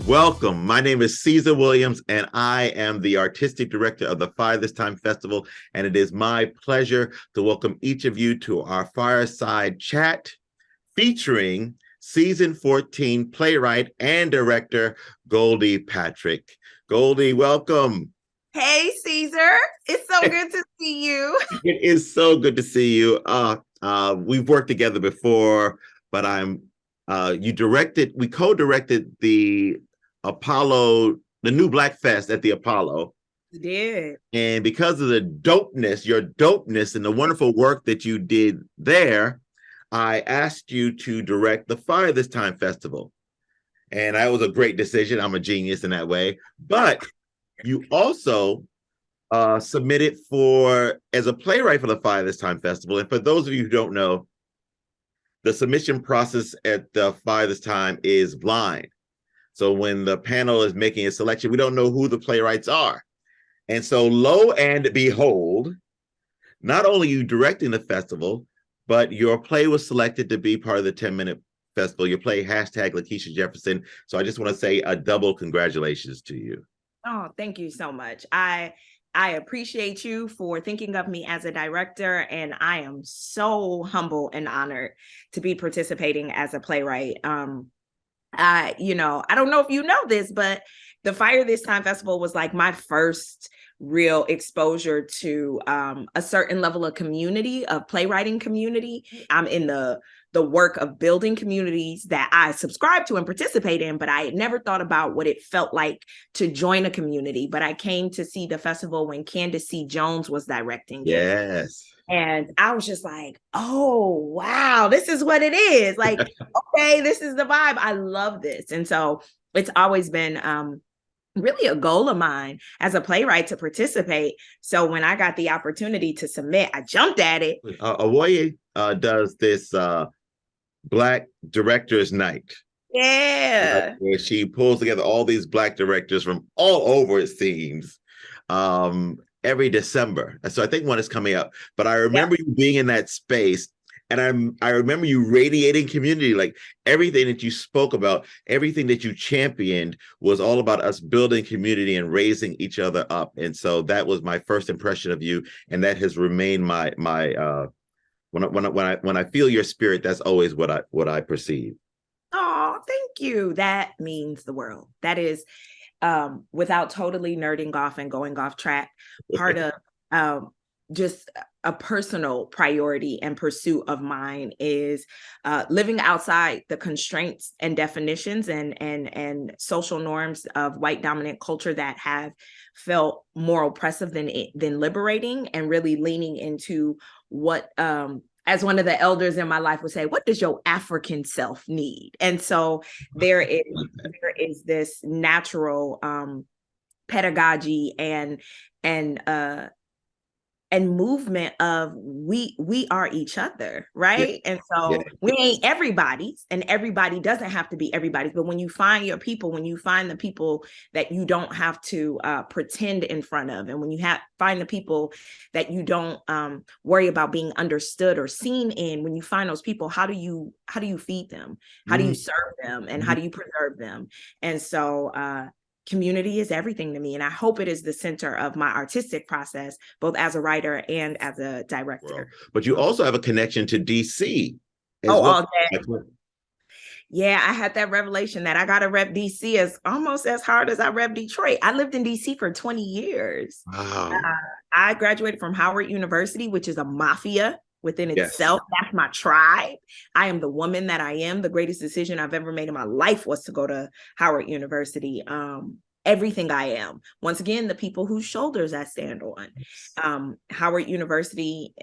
Welcome. My name is Cezar Williams, and I am the artistic director of the Fire This Time Festival. And it is my pleasure to welcome each of you to our Fireside chat featuring season 14 playwright and director Goldie Patric. Goldie, welcome. Hey, Cezar. It's so good to see you. It is so good to see you. We've worked together before, but we co-directed the Apollo, the new Black Fest at the Apollo. You did. And because of your dopeness and the wonderful work that you did there, I asked you to direct the Fire This Time Festival. And that was a great decision. I'm a genius in that way. But you also submitted as a playwright for the Fire This Time Festival. And for those of you who don't know, the submission process at the Fire This Time is blind. So when the panel is making a selection, we don't know who the playwrights are. And so lo and behold, not only you directing the festival, but your play was selected to be part of the 10-minute festival. Your play, #Lakeisha Jefferson. So I just want to say a double congratulations to you. Oh, thank you so much. I appreciate you for thinking of me as a director, and I am so humble and honored to be participating as a playwright. I don't know if you know this, but the Fire This Time Festival was like my first real exposure to a certain level of community, of playwriting community. I'm in the work of building communities that I subscribe to and participate in, but I had never thought about what it felt like to join a community. But I came to see the festival when Candace C. Jones was directing it. Yes. And I was just like, oh, wow, this is what it is. Like, okay, this is the vibe. I love this. And so it's always been really a goal of mine as a playwright to participate. So when I got the opportunity to submit, I jumped at it. Awoye does this Black Directors Night. Yeah. Where she pulls together all these Black directors from all over, it seems, every December. And so I think one is coming up. But I remember you being in that space, and I remember you radiating community. Like everything that you spoke about, everything that you championed was all about us building community and raising each other up. And so that was my first impression of you, and that has remained my when I feel your spirit, that's always what I perceive. Oh, thank you. That means the world. That is, without totally nerding off and going off track, part of just a personal priority and pursuit of mine is living outside the constraints and definitions and social norms of white dominant culture that have felt more oppressive than liberating, and really leaning into what as one of the elders in my life would say, what does your African self need? And so there is this natural pedagogy and movement of we are each other, right? Yeah. And so we ain't everybody's, and everybody doesn't have to be everybody's. But when you find your people, when you find the people that you don't have to pretend in front of, and when you find the people that you don't worry about being understood or seen in, when you find those people, how do you feed them? How do you serve them? And how do you preserve them? And so community is everything to me. And I hope it is the center of my artistic process, both as a writer and as a director. But you also have a connection to DC. All day. Yeah, I had that revelation that I got to rep DC almost as hard as I rep Detroit. I lived in DC for 20 years. Wow. I graduated from Howard University, which is a mafia within itself. That's my tribe. I am the woman that I am. The greatest decision I've ever made in my life was to go to Howard University. Everything I am, once again, the people whose shoulders I stand on. Howard University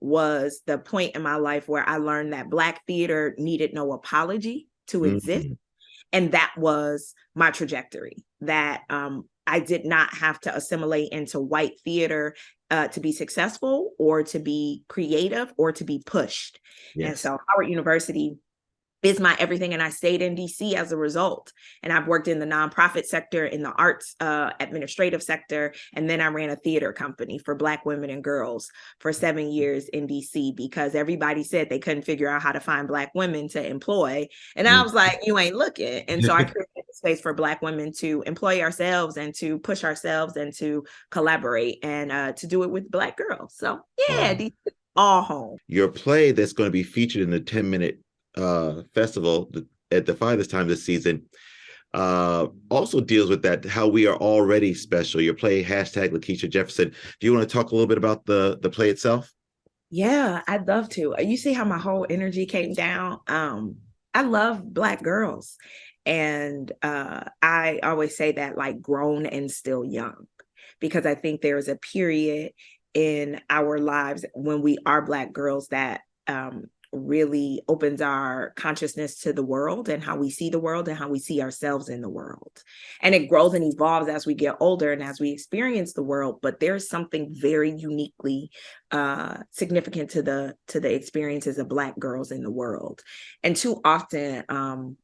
was the point in my life where I learned that Black theater needed no apology to exist. And that was my trajectory, that I did not have to assimilate into white theater to be successful or to be creative or to be pushed. Yes. And so Howard University is my everything. And I stayed in DC as a result. And I've worked in the nonprofit sector, in the arts administrative sector. And then I ran a theater company for Black women and girls for 7 years in DC, because everybody said they couldn't figure out how to find Black women to employ. And I was like, you ain't looking. And so I created a space for Black women to employ ourselves and to push ourselves and to collaborate and to do it with Black girls. So yeah, these all home. Your play that's going to be featured in the 10-minute festival at the Fire this time this season also deals with that, how we are already special. Your play, hashtag Lakeisha Jefferson. Do you want to talk a little bit about the play itself? Yeah, I'd love to. You see how my whole energy came down? I love Black girls. And I always say that, like, grown and still young, because I think there's a period in our lives when we are Black girls that really opens our consciousness to the world and how we see the world and how we see ourselves in the world. And it grows and evolves as we get older and as we experience the world. But there's something very uniquely significant to the experiences of Black girls in the world. And too often,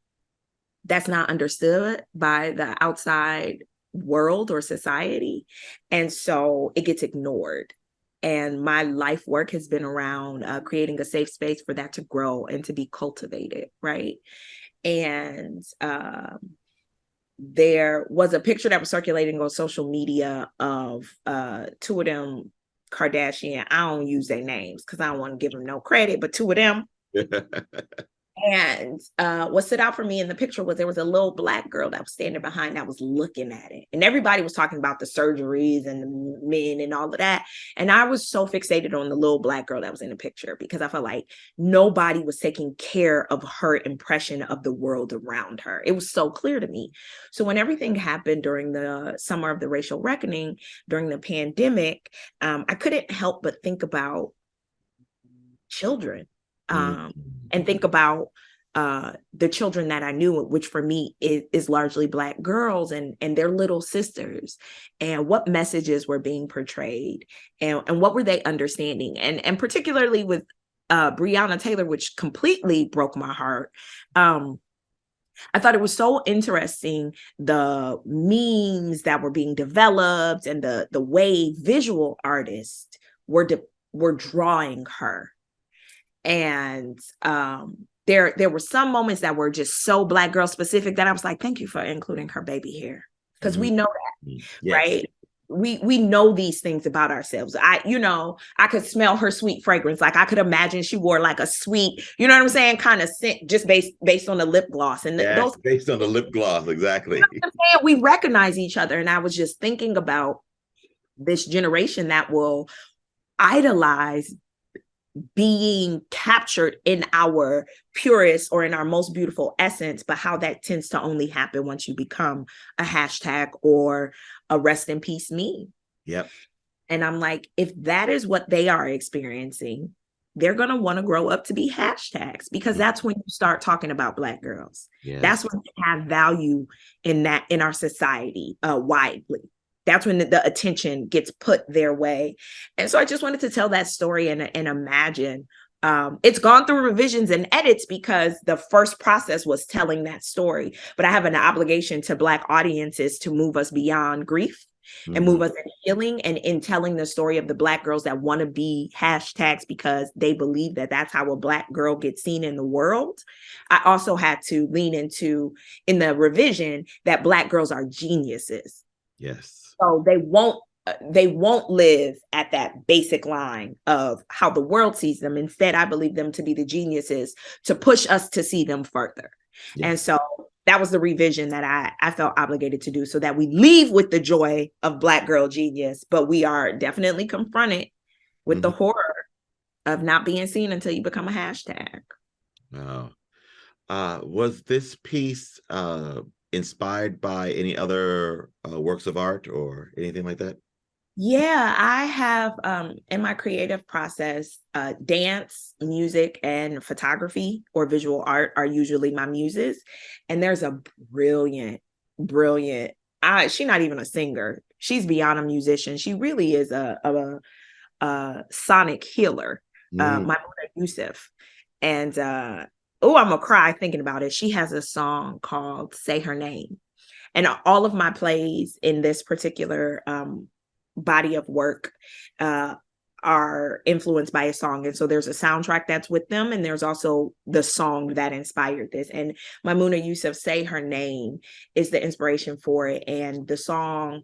that's not understood by the outside world or society. And so it gets ignored. And my life work has been around creating a safe space for that to grow and to be cultivated, right? And there was a picture that was circulating on social media of two of them Kardashian. I don't use their names because I don't want to give them no credit, but two of them. And what stood out for me in the picture was there was a little Black girl that was standing behind that was looking at it. And everybody was talking about the surgeries and the men and all of that. And I was so fixated on the little Black girl that was in the picture because I felt like nobody was taking care of her impression of the world around her. It was so clear to me. So when everything happened during the summer of the racial reckoning, during the pandemic, I couldn't help but think about children. And think about the children that I knew, which for me is largely Black girls and their little sisters, and what messages were being portrayed and what were they understanding. And particularly with Breonna Taylor, which completely broke my heart. I thought it was so interesting, the memes that were being developed and the way visual artists were drawing her. And there were some moments that were just so Black girl specific that I was like, thank you for including her baby hair. Because we know that, yes. Right? We know these things about ourselves. I could smell her sweet fragrance. Like I could imagine she wore like a sweet, you know what I'm saying, kind of scent just based on the lip gloss. And yes, those based on the lip gloss, exactly. You know what I'm saying? We recognize each other. And I was just thinking about this generation that will idolize being captured in our purest or in our most beautiful essence, but how that tends to only happen once you become a hashtag or a rest in peace meme. Yep. And I'm like, if that is what they are experiencing, they're going to want to grow up to be hashtags, because that's when you start talking about Black girls. Yes. That's when they have value in our society widely. That's when the attention gets put their way. And so I just wanted to tell that story and imagine. It's gone through revisions and edits because the first process was telling that story. But I have an obligation to Black audiences to move us beyond grief and move us in healing and in telling the story of the Black girls that want to be hashtags because they believe that that's how a Black girl gets seen in the world. I also had to lean into, in the revision, that Black girls are geniuses. Yes. So they won't live at that basic line of how the world sees them. Instead, I believe them to be the geniuses to push us to see them further. Yeah. And so that was the revision that I felt obligated to do, so that we leave with the joy of Black girl genius, but we are definitely confronted with the horror of not being seen until you become a hashtag. Wow. Was this piece inspired by any other works of art or anything like that? Yeah, I have in my creative process, dance, music, and photography or visual art are usually my muses. And there's a brilliant, she's not even a singer. She's beyond a musician. She really is a sonic healer, my mother Yusuf. And I'm gonna cry thinking about it. She has a song called Say Her Name. And all of my plays in this particular body of work are influenced by a song. And so there's a soundtrack that's with them, and there's also the song that inspired this. And Maimouna Yusuf, Say Her Name, is the inspiration for it. And the song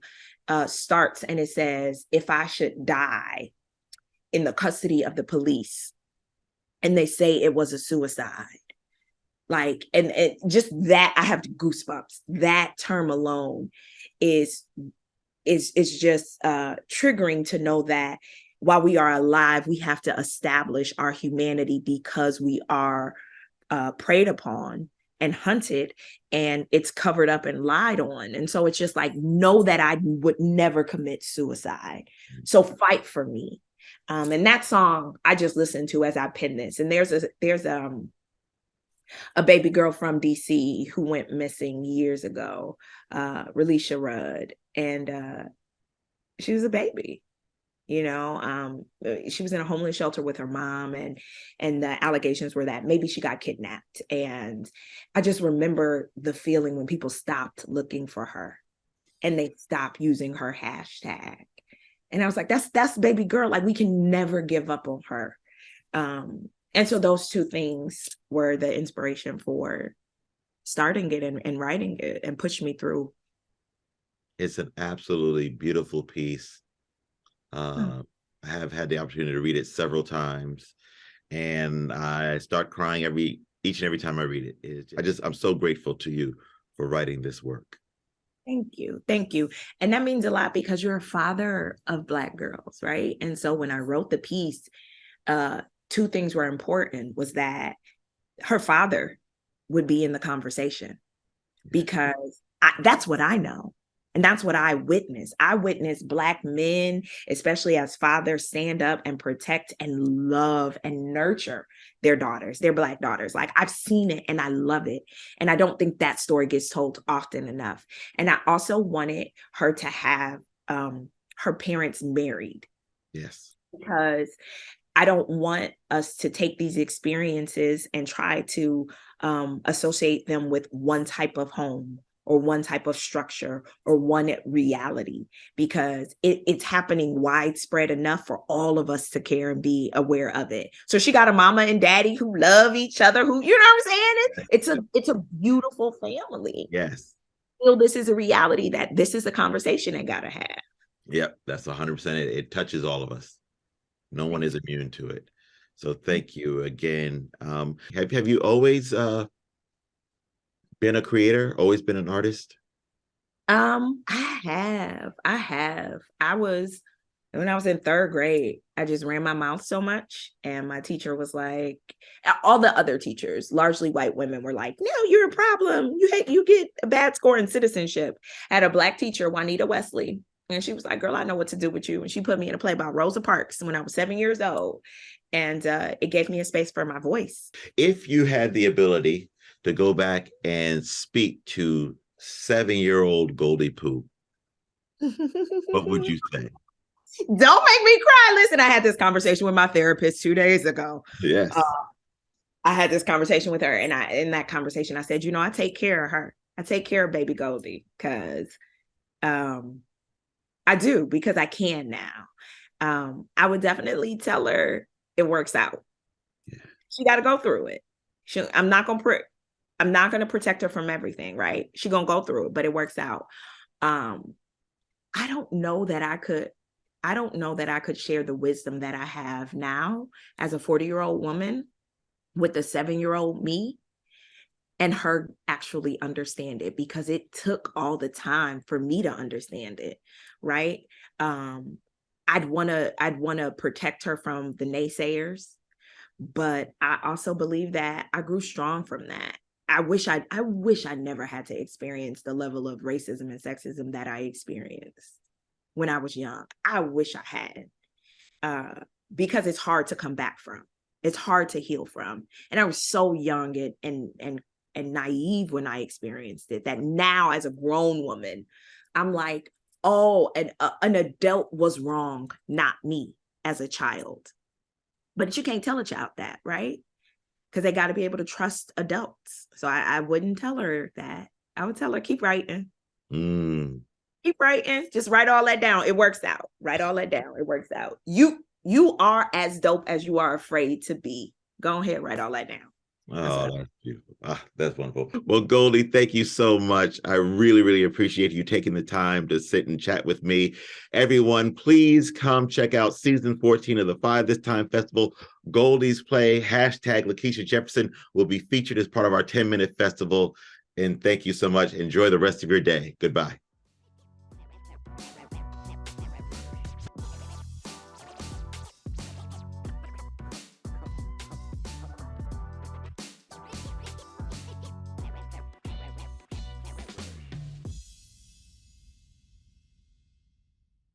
starts and it says, if I should die in the custody of the police and they say it was a suicide, like, and it just that, I have goosebumps. That term alone is just triggering to know that while we are alive, we have to establish our humanity because we are preyed upon and hunted, and it's covered up and lied on. And so it's just like, know that I would never commit suicide. So fight for me. And that song I just listened to as I penned this. And there's a baby girl from DC who went missing years ago, Relisha Rudd, and she was a baby. You know, she was in a homeless shelter with her mom, and the allegations were that maybe she got kidnapped. And I just remember the feeling when people stopped looking for her and they stopped using her hashtag. And I was like, that's baby girl. Like, we can never give up on her. And so those two things were the inspiration for starting it and writing it and pushed me through. It's an absolutely beautiful piece. I have had the opportunity to read it several times, and I start crying each and every time I read it. I'm so grateful to you for writing this work. Thank you. Thank you. And that means a lot because you're a father of Black girls, right? And so when I wrote the piece, two things were important, was that her father would be in the conversation, because that's what I know. And that's what I witnessed. I witnessed Black men, especially as fathers, stand up and protect and love and nurture their daughters, their Black daughters. Like, I've seen it and I love it. And I don't think that story gets told often enough. And I also wanted her to have her parents married. Yes. Because I don't want us to take these experiences and try to associate them with one type of home or one type of structure or one reality, because it's happening widespread enough for all of us to care and be aware of it. So she got a mama and daddy who love each other, who, you know what I'm saying? It's a beautiful family. Yes. Still, this is a reality that this is a conversation they gotta have. Yep, that's 100%. It touches all of us. No one is immune to it. So thank you again. Have you always been a creator, always been an artist? I have. When I was in third grade, I just ran my mouth so much. And my teacher was like, all the other teachers, largely white women, were like, no, you're a problem. You get a bad score in citizenship. I had a Black teacher, Juanita Wesley. And she was like, girl, I know what to do with you. And she put me in a play by Rosa Parks when I was 7 years old. And it gave me a space for my voice. If you had the ability to go back and speak to 7-year-old Goldie Poo, what would you say? Don't make me cry. Listen, I had this conversation with my therapist 2 days ago. Yes. I had this conversation with her, and in that conversation, I said, I take care of her. I take care of baby Goldie because I do, because I can now. I would definitely tell her it works out. Yeah. She got to go through it. I'm not going to protect her from everything, right? She's going to go through it, but it works out. I don't know that I could share the wisdom that I have now as a 40-year-old woman with the 7-year-old me and her actually understand it, because it took all the time for me to understand it, right? I'd want to protect her from the naysayers, but I also believe that I grew strong from that. I wish I never had to experience the level of racism and sexism that I experienced when I was young. I wish I had, because it's hard to come back from. It's hard to heal from. And I was so young and naive when I experienced it, that now as a grown woman, I'm like, oh, an adult was wrong, not me as a child. But you can't tell a child that, right? Because they got to be able to trust adults. So I wouldn't tell her that. I would tell her, keep writing. Keep writing. Just write all that down. It works out. Write all that down. It works out. You You are as dope as you are afraid to be. Go ahead, write all that down. Oh, that's beautiful. That's wonderful. Well, Goldie, thank you so much. I really, really appreciate you taking the time to sit and chat with me. Everyone, please come check out season 14 of the Five This Time Festival. Goldie's play, hashtag Lakeisha Jefferson, will be featured as part of our 10-minute festival. And thank you so much. Enjoy the rest of your day. Goodbye.